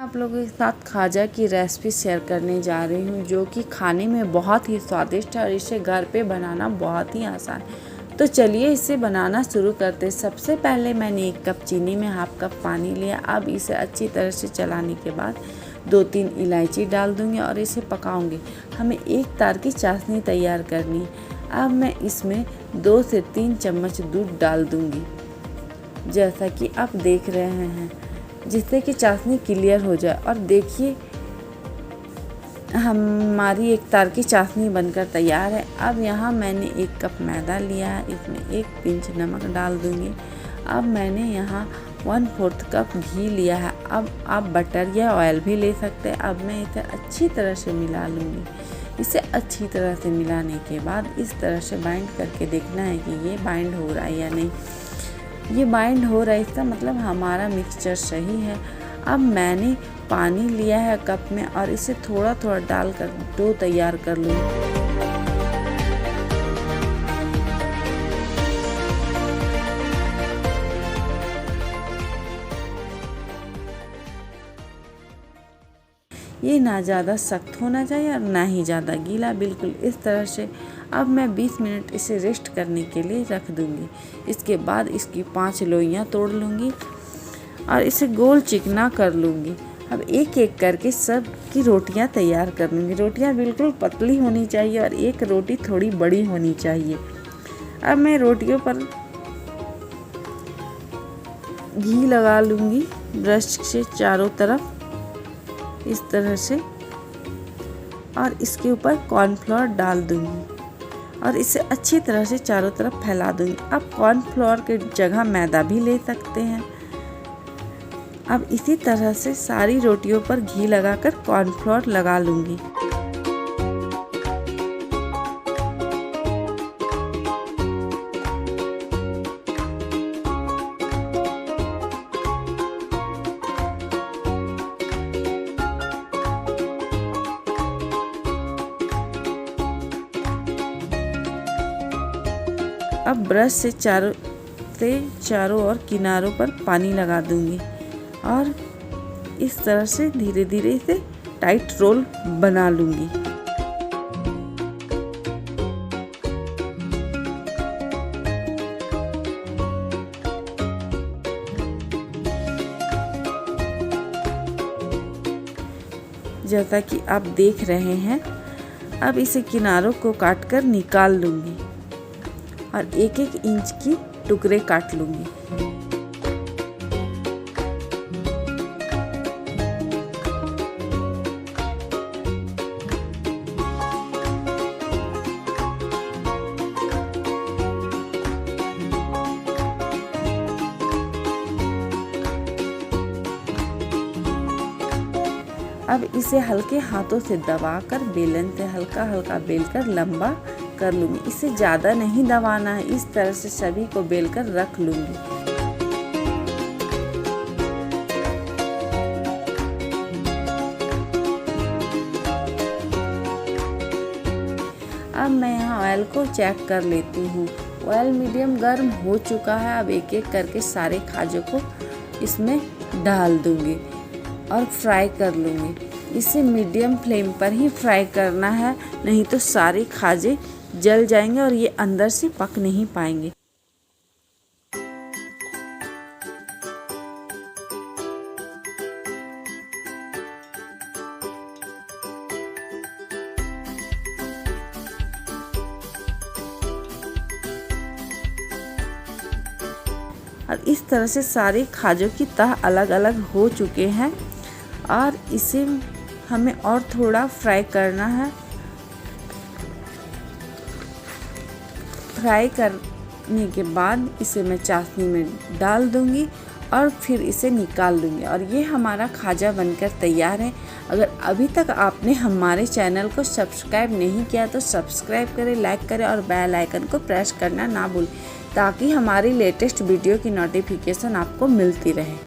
आप लोगों के साथ खाजा की रेसिपी शेयर करने जा रही हूँ, जो कि खाने में बहुत ही स्वादिष्ट है और इसे घर पे बनाना बहुत ही आसान है। तो चलिए इसे बनाना शुरू करते हैं। सबसे पहले मैंने 1 कप चीनी में ½ कप पानी लिया। अब इसे अच्छी तरह से चलाने के बाद 2-3 इलायची डाल दूँगी और इसे पकाऊँगी। हमें 1 तार की चाशनी तैयार करनी है। अब मैं इसमें 2 से 3 चम्मच दूध डाल दूँगी, जैसा कि आप देख रहे हैं, जिससे कि चाशनी क्लियर हो जाए। और देखिए हमारी 1 तार की चाशनी बनकर तैयार है। अब यहाँ मैंने 1 कप मैदा लिया है, इसमें 1 पिंच नमक डाल दूँगी। अब मैंने यहाँ 1/4 कप घी लिया है। अब आप बटर या ऑयल भी ले सकते हैं। अब मैं इसे अच्छी तरह से मिला लूँगी। इसे अच्छी तरह से मिलाने के बाद इस तरह से बाइंड करके देखना है कि ये बाइंड हो रहा है या नहीं। ये बाइंड हो रहा है, इसका मतलब हमारा मिक्सचर सही है। अब मैंने पानी लिया है कप में और इसे थोड़ा थोड़ा डालकर डो तैयार कर लूँगी। ये ना ज़्यादा सख्त होना चाहिए और ना ही ज़्यादा गीला, बिल्कुल इस तरह से। अब मैं 20 मिनट इसे रेस्ट करने के लिए रख दूँगी। इसके बाद इसकी 5 लोइयाँ तोड़ लूँगी और इसे गोल चिकना कर लूँगी। अब एक एक करके सब की रोटियाँ तैयार कर लूँगी। रोटियाँ बिल्कुल पतली होनी चाहिए और एक रोटी थोड़ी बड़ी होनी चाहिए। अब मैं रोटियों पर घी लगा लूँगी ब्रश से चारों तरफ, इस तरह से, और इसके ऊपर कॉर्नफ्लोर डाल दूँगी और इसे अच्छी तरह से चारों तरफ फैला दूँगी। अब कॉर्नफ्लोर की जगह मैदा भी ले सकते हैं। अब इसी तरह से सारी रोटियों पर घी लगाकर कॉर्नफ्लोर लगा लूँगी। अब ब्रश से चारों ओर किनारों पर पानी लगा दूंगी और इस तरह से धीरे धीरे इसे टाइट रोल बना लूंगी। जैसा कि आप देख रहे हैं, अब इसे किनारों को काटकर निकाल लूंगी और 1-1 इंच की टुकड़े काट लूँगी। अब इसे हल्के हाथों से दबाकर बेलन से हल्का हल्का बेलकर लंबा कर लूँगी। इसे ज़्यादा नहीं दबाना है, इस तरह से सभी को बेलकर रख लूँगी। अब मैं यहाँ ऑयल को चेक कर लेती हूँ। ऑयल मीडियम गर्म हो चुका है। अब एक एक करके सारे खाजों को इसमें डाल दूँगी और फ्राई कर लूँगी। इसे मीडियम फ्लेम पर ही फ्राई करना है, नहीं तो सारे खाजे जल जाएंगे और ये अंदर से पक नहीं पाएंगे। और इस तरह से सारे खाजों की तह अलग अलग हो चुके हैं और इसे हमें और थोड़ा फ्राई करना है। फ्राई करने के बाद इसे मैं चाशनी में डाल दूंगी और फिर इसे निकाल लूँगी और ये हमारा खाजा बनकर तैयार है। अगर अभी तक आपने हमारे चैनल को सब्सक्राइब नहीं किया तो सब्सक्राइब करें, लाइक करें और बेल आइकन को प्रेस करना ना भूलें, ताकि हमारी लेटेस्ट वीडियो की नोटिफिकेशन आपको मिलती रहे।